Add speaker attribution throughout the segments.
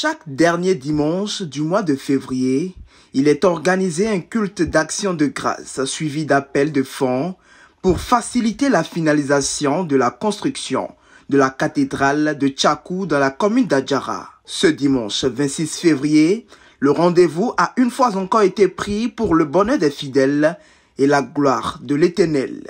Speaker 1: Chaque dernier dimanche du mois de février, il est organisé un culte d'action de grâce suivi d'appels de fonds pour faciliter la finalisation de la construction de la cathédrale de Tchakou dans la commune d'Adjara. Ce dimanche 26 février, le rendez-vous a une fois encore été pris pour le bonheur des fidèles et la gloire de l'Éternel.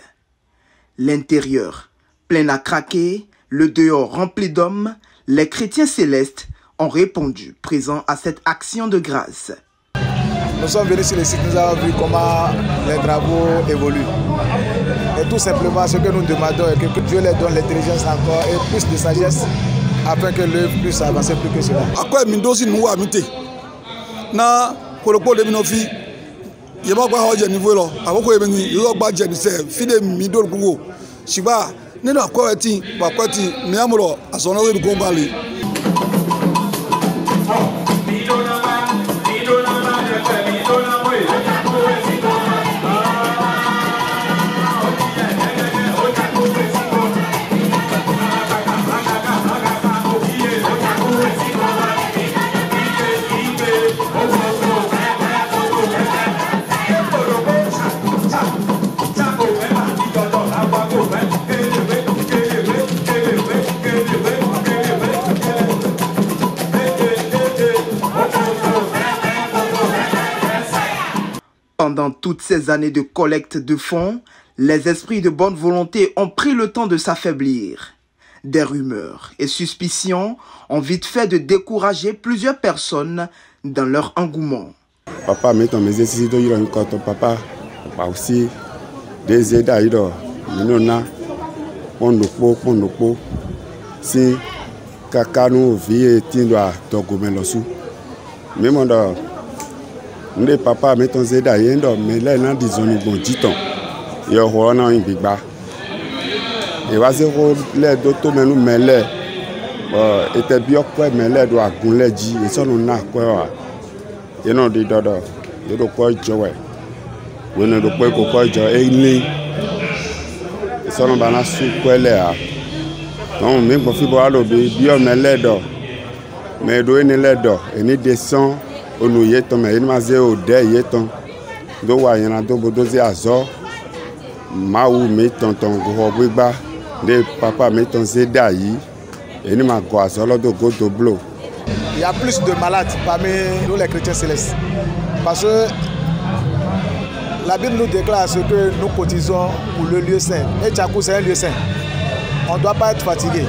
Speaker 1: L'intérieur plein à craquer, le dehors rempli d'hommes, les chrétiens célestes ont répondu présents à cette action de grâce.
Speaker 2: Nous sommes venus sur le site, nous avons vu comment les travaux évoluent. Et tout simplement, ce que nous demandons est que Dieu leur donne l'intelligence encore et plus de sagesse afin que l'œuvre puisse avancer plus que cela.
Speaker 3: Après, Mindosi nous a muté. Na koloko de minofi, yeba kwa hoja niveau lo. Aboko ebeni, yo gba je ni se fide midol gugo. Shiba, nínú akwati, ba kwati, mi amulo asona we ko ngali.
Speaker 1: Pendant toutes ces années de collecte de fonds, les esprits de bonne volonté ont pris le temps de s'affaiblir. Des rumeurs et suspicions ont vite fait de décourager plusieurs personnes dans leur engouement.
Speaker 4: Papa, met ton messie de yon quand papa aussi des aides à yon. Minona, pondoko, si kakano vie tindo togomelosu. Même dans Nde papa met ton zeda yendo mais là nan disons bon diton yo ho na ngigba e wa se ro le doto menu mele était bien quoi mele do agunle ji e so no na kwa wa e no di dodo e do ko jowe we no do ko jo e ni e so no bana su kwele a donc me gbo fi bo alo bi o mele do me do ni le do e ni descend onu yeton me ni maze o de yeton do wa yan do bodo zi azo mawu me tonton go gbegba de papa me ton zeda yi eni ma go azo lo do go do blo.
Speaker 2: Il y a plus de malades parmi nous les chrétiens célestes parce que la Bible nous déclare ce que nous cotisons pour le lieu saint et Tchakou c'est un lieu saint. On ne doit pas être fatigué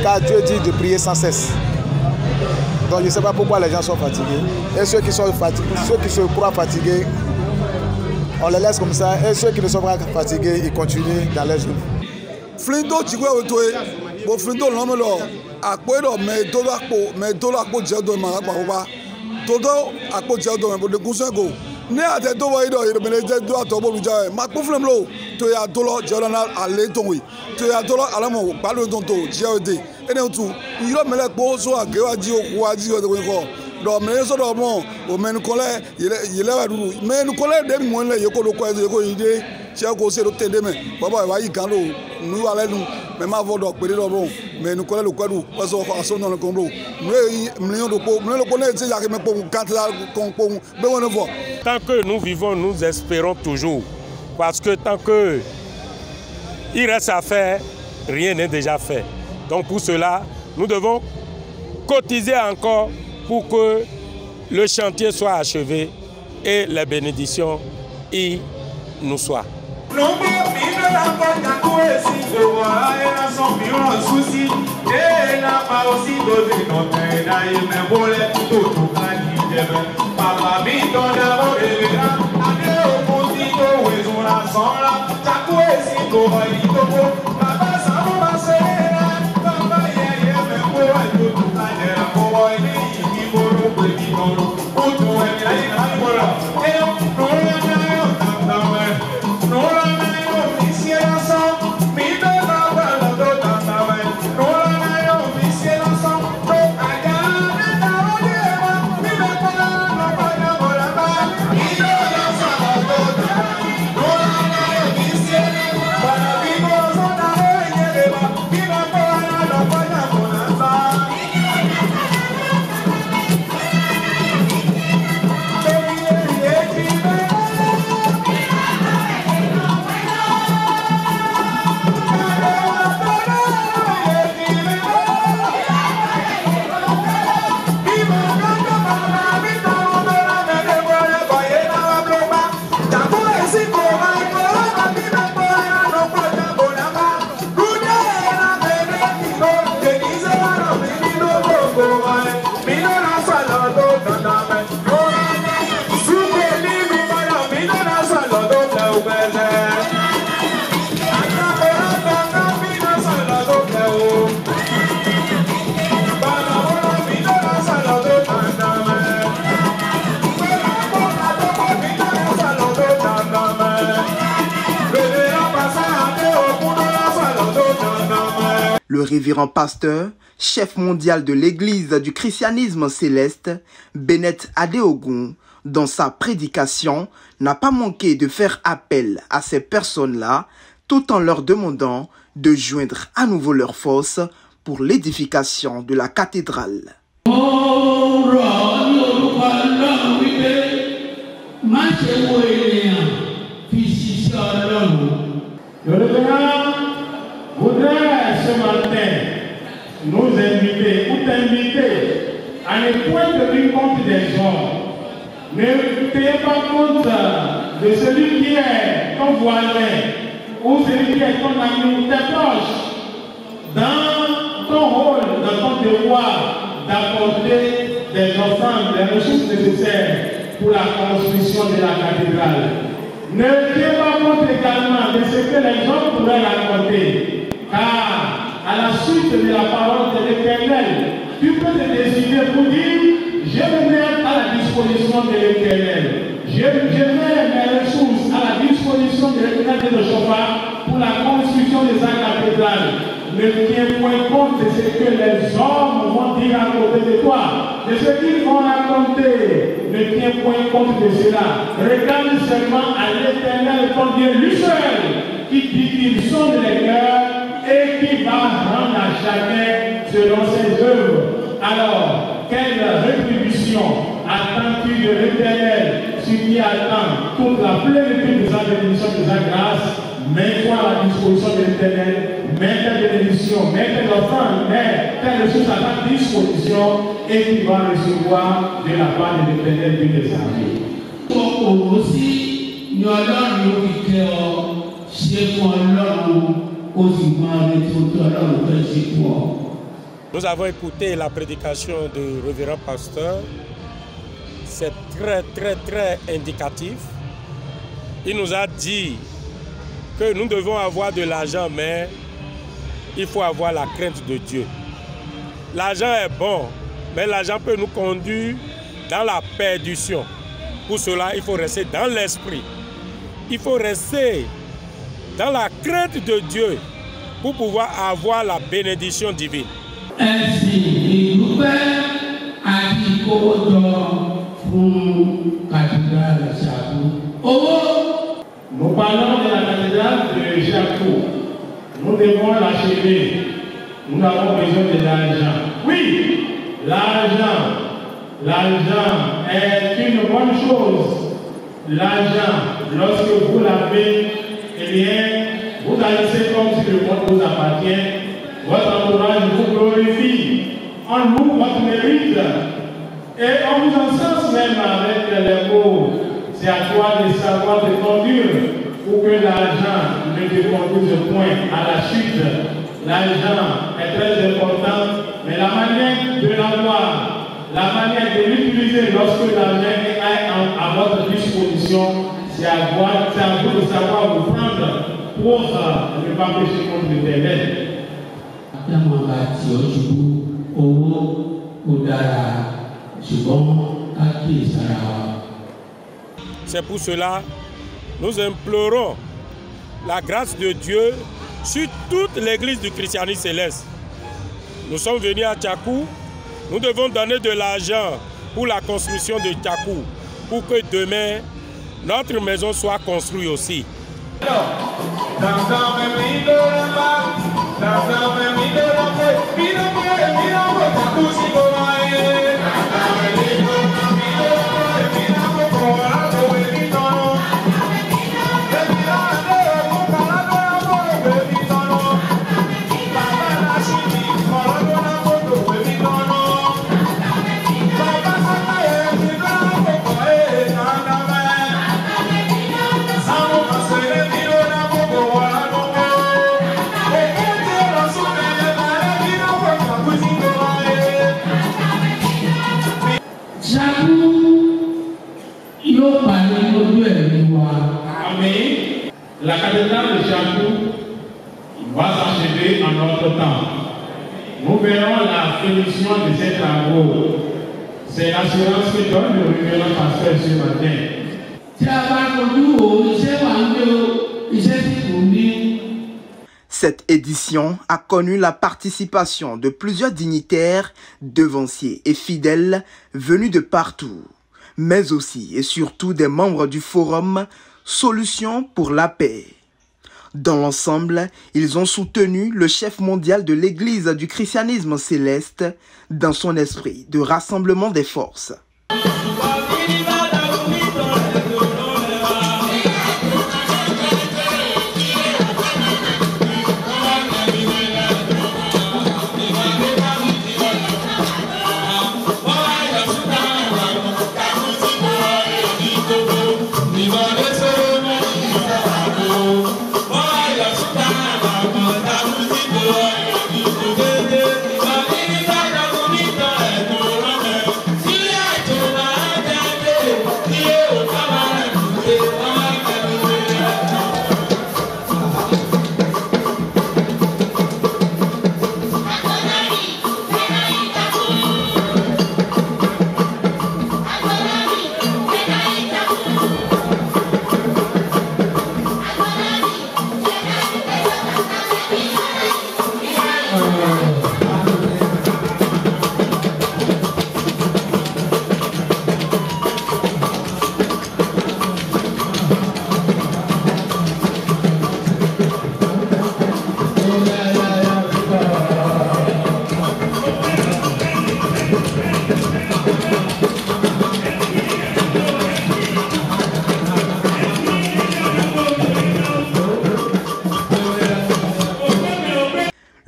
Speaker 2: car Dieu dit de prier sans cesse. Donc je ne sais pas pourquoi les gens sont fatigués. Et ceux qui sont fatigués, ceux qui se croient fatigués, on les laisse comme ça. Et ceux qui ne sont pas fatigués, ils continuent dans leurs œuvres.
Speaker 3: Flindo tu vois toi, bon Flindo l'homme là, à quoi là mais tout là pour dire de ma papa, tout à quoi dire de pour de cousin go. Ne a des deux voyés il me les deux à toi pour le dire. Ma pauvre femme là, tu es à dollar, j'ai l'honneur à l'étonner. Tu es à dollar à la mort, parle de ton taux, j'ai aidé. Et donc tout, il a mis les poches à Géwadi au Kouadi de Wéko. Donc mais ça doit bon, au menu colère, il est à Doudou. Mais nous colère des moines là, il y a quoi de idée. Si on conseille de t'aider, mais papa il va y gagner. Nous allons nous, mais ma voix doit périr le bon. Mais nous colère le quadrou, parce qu'on va sonner dans le complot. Nous millions de pauvres, nous le connaissons, c'est là que mes pauvres quand là qu'on besoin de voir.
Speaker 5: Tant que nous vivons, nous espérons toujours. Parce que tant que il reste à faire, rien n'est déjà fait. Donc pour cela, nous devons cotiser encore pour que le chantier soit achevé et les bénédictions y nous soient.
Speaker 6: Para
Speaker 1: révérend pasteur, chef mondial de l'Église du christianisme céleste, Bennett Adeogun, dans sa prédication, n'a pas manqué de faire appel à ces personnes-là, tout en leur demandant de joindre à nouveau leurs forces pour l'édification de la cathédrale.
Speaker 6: Le révérend voudrait ce matin nous inviter ou t'inviter à ne point tenir compte des hommes. Ne tenez pas compte de celui qui est ton voisin ou celui qui est ton ami ou tes proches. Dans ton rôle, dans ton devoir d'apporter des offrandes, des ressources nécessaires pour la construction de la cathédrale. Ne tiens pas compte également de ce que les hommes pourraient raconter, car à la suite de la parole de l'Éternel, tu peux te décider pour dire, je me mets à la disposition de l'Éternel. Je mets mes ressources à la disposition de l'Éternel de Chauffard pour la construction de sa cathédrale. Ne tiens point compte de ce que les hommes vont dire à côté de toi, de ce qu'ils vont raconter. Ne tiens point compte de cela. Regarde seulement à l'Éternel ton Dieu, lui seul, qui dit qu'il sonde les cœurs et qui va rendre à chacun selon ses œuvres. Alors, quelle rétribution attends-tu de l'Éternel, ce qui attend toute la plénitude de sa bénédiction, de sa grâce? Mets-toi à la disposition de l'Éternel, mets ta bénédiction, mets tes offrandes, mets tes ressources à ta disposition et tu vas recevoir de la part de l'Éternel de tes amis. Aussi, nous allons nous quitter chez
Speaker 5: Nous avons écouté la prédication du révérend pasteur. C'est très indicatif. Il nous a dit que nous devons avoir de l'argent, mais il faut avoir la crainte de Dieu. L'argent est bon, mais l'argent peut nous conduire dans la perdition. Pour cela, il faut rester dans l'esprit. Il faut rester dans la crainte de Dieu pour pouvoir avoir la bénédiction divine.
Speaker 6: Ainsi, nous parlons de la cathédrale de Chacou. Nous devons l'achever. Nous avons besoin de l'argent. Oui, l'argent. L'argent est une bonne chose. L'argent, lorsque vous l'avez, eh bien, vous agissez comme si le monde vous appartient. Votre entourage vous glorifie. On loue votre mérite. Et on vous encense même avec les mots. C'est à toi de savoir te conduire pour que l'argent ne te conduise point à la chute. L'argent est très important, mais la manière de l'avoir, la manière de l'utiliser lorsque l'argent est à votre disposition, c'est à vous de savoir vous prendre pour ne pas pécher contre l'Éternel.
Speaker 5: C'est pour cela que nous implorons la grâce de Dieu sur toute l'église du christianisme céleste. Nous sommes venus à Tchakou, nous devons donner de l'argent pour la construction de Tchakou, pour que demain, notre maison soit construite aussi.
Speaker 6: La cathédrale de Chacou va s'achever en notre temps. Nous verrons la finition de ces travaux. C'est l'assurance que donne le révérend pasteur ce matin.
Speaker 1: Cette édition a connu la participation de plusieurs dignitaires, devanciers et fidèles venus de partout, mais aussi et surtout des membres du forum Solutions pour la paix. Dans l'ensemble, ils ont soutenu le chef mondial de l'Église du christianisme céleste dans son esprit de rassemblement des forces.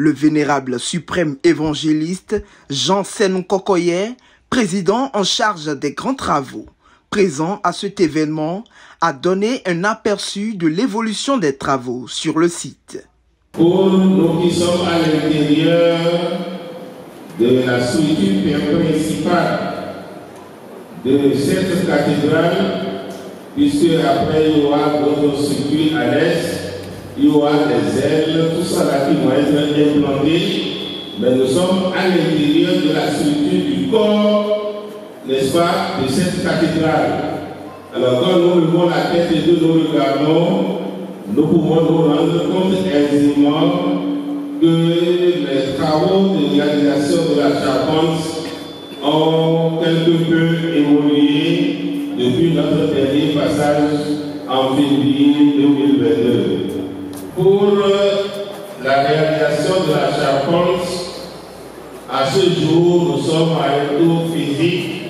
Speaker 1: Le vénérable suprême évangéliste Jean Senou Kokoye, président en charge des grands travaux, présent à cet événement, a donné un aperçu de l'évolution des travaux sur le site.
Speaker 6: Pour nous qui sommes à l'intérieur de la structure principale de cette cathédrale, puisque après il y aura d'autres structures annexes, il y aura des ailes, tout ça là qui vont être implantés, mais nous sommes à l'intérieur de la structure du corps, n'est-ce pas, de cette cathédrale. Alors quand nous levons la tête et que nous regardons, nous pouvons nous rendre compte aisément que les travaux de réalisation de la charpente ont quelque peu évolué depuis notre dernier passage en février 2022. Pour la réalisation de la charpente, à ce jour, nous sommes à un taux physique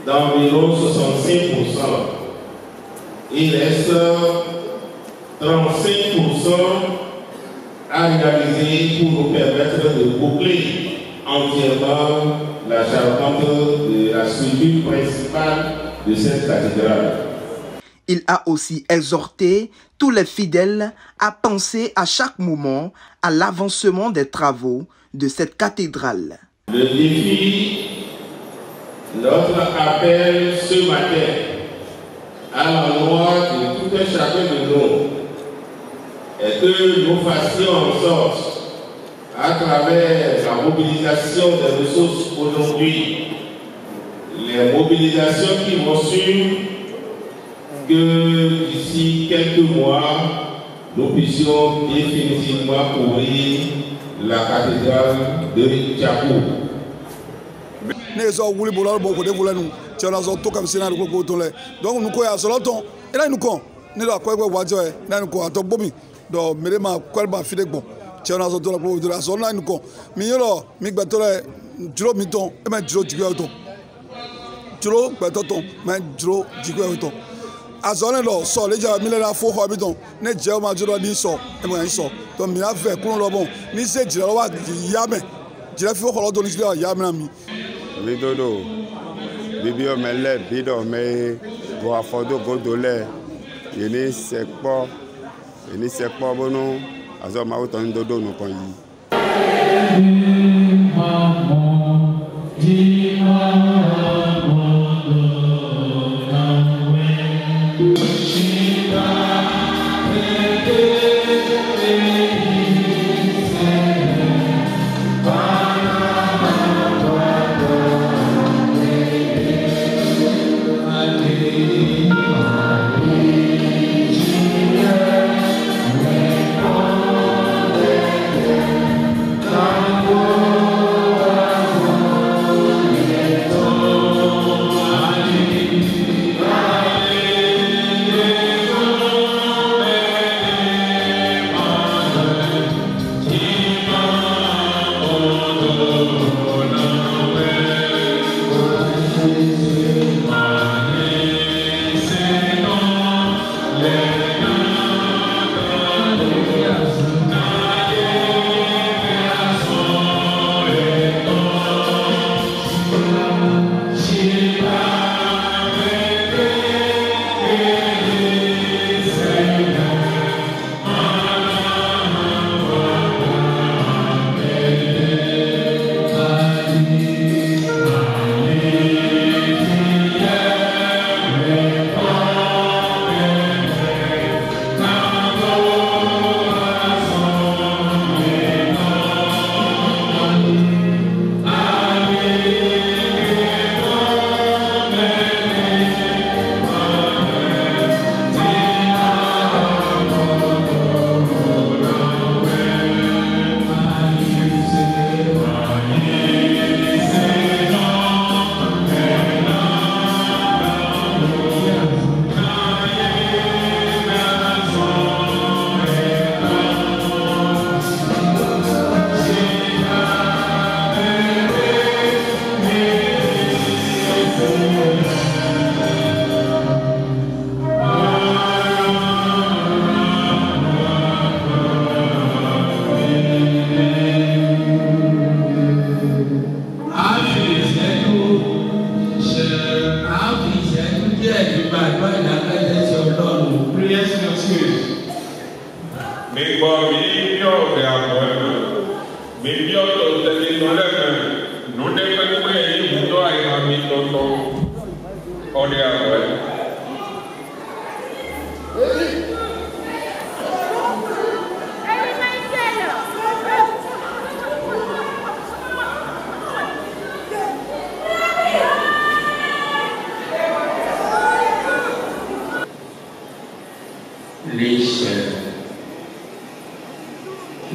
Speaker 6: d'environ 65%. Il reste 35% à réaliser pour nous permettre de boucler entièrement la charpente de la structure principale de cette cathédrale.
Speaker 1: Il a aussi exhorté tous les fidèles à penser à chaque moment à l'avancement des travaux de cette cathédrale.
Speaker 6: Le défi, notre appel ce matin à l'endroit de tout un chacun de nous est que nous fassions en sorte, à travers la mobilisation des ressources aujourd'hui, les mobilisations qui vont suivre, que d'ici quelques mois, nous puissions définitivement ouvrir la cathédrale de Tchakou.
Speaker 3: Donc nous croyons sur le temps, et là nous croyons, nous croyons que nous croyons que donc merema kwalba fide bon tiana zo dola pro de la zone nous ko mi yoro mi gbatola juro mi ton e ma juro jigwe ton juro gbatoton ma juro jigwe ton azone lo so le ja mi le la fo ho bi ton ne je o ma juro ni so e mo yan so to mi la fe kun lo bon ni se jira wa ya me jira fi ho lo do ni jira ya me na mi
Speaker 4: mi dodo bibi o mele bido me go afodo go dole yeni sekpo ini sekpo bono azo ma o ton dodo no kon
Speaker 6: yi
Speaker 7: ọmọdé àwẹ̀.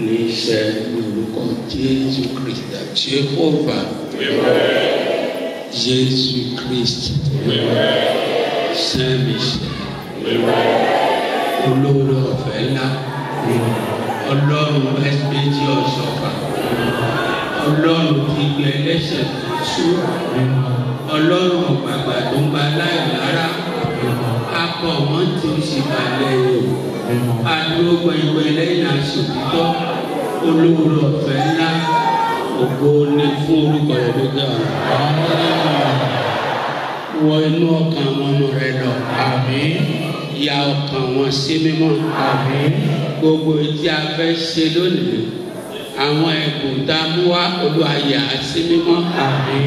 Speaker 8: Níṣẹ́ lórúkọ Jésù Kristi Jehova. Jésù Kristi. Sẹ́mìṣẹ́. Olóore ọ̀fẹ́ ńlá. Ọlọ́run ẹ̀sìméjì ọ̀ṣọ́fà. Ọlọ́run ti gbé ẹlẹ́ṣẹ̀ tó sú. Ọlọ́run ọ̀gbàgbà tó ń gba láìlára. Akọ̀ wọ́n tí ó sì balẹ̀ yìí. Adúró gbẹ̀ngbẹ̀ lẹ́yìn aṣòtítọ́. Olóore ọ̀fẹ́ ńlá. Ògo ni fún orúkọ rẹ̀ lókè ọ̀run. Wọ inú ọkàn àwọn ọmọ rẹ lọ. Àmín. Ya ọkàn wọn sí mímọ́. Àmín. Gbogbo tí a fẹ́ ṣe lónìí, àwọn ẹ̀bùn tá a mú wá Olúwa yà sí mímọ́. Àmín.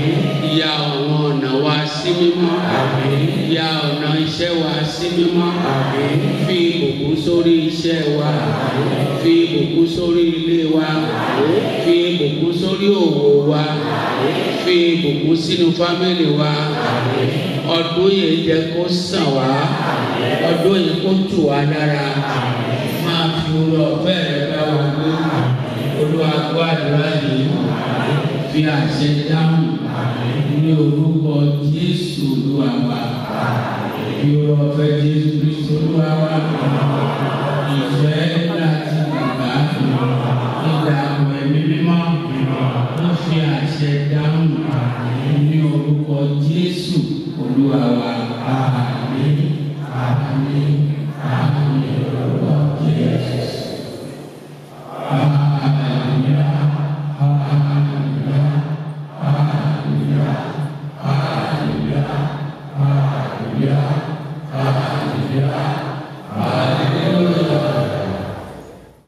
Speaker 8: Ya àwọn ọ̀nà wa sí mímọ́. Àmín. Ya ọ̀nà iṣẹ́ wa sí mímọ́. Àmín. Fi ìbùkún sórí iṣẹ́ wa. Àmín. Fi ìbùkún sórí ilé wa. Àmín. Fi ìbùkún sórí òwò wa. Àmín. Fi ìbùkún sínú fámìlì wa. Àmín. Ọdún yìí jẹ́ kó sàn wá. Àmín. Ọdún yìí kó tù wá dára. Àmín. Máa fi oore ọ̀fẹ́ rẹ bá wa gbé. Olúwa gbọ́ àdúrà yìí. Fi àṣẹ dáhùn. Ní orúkọ Jésù Olúwa wa. Fi oore ọ̀fẹ́ Jésù Kristi Olúwa wa. Ìfẹ́ láti bàbá. Ìdààmú ẹ̀mí mímọ́. Wọ́n fi àṣẹ dáhùn.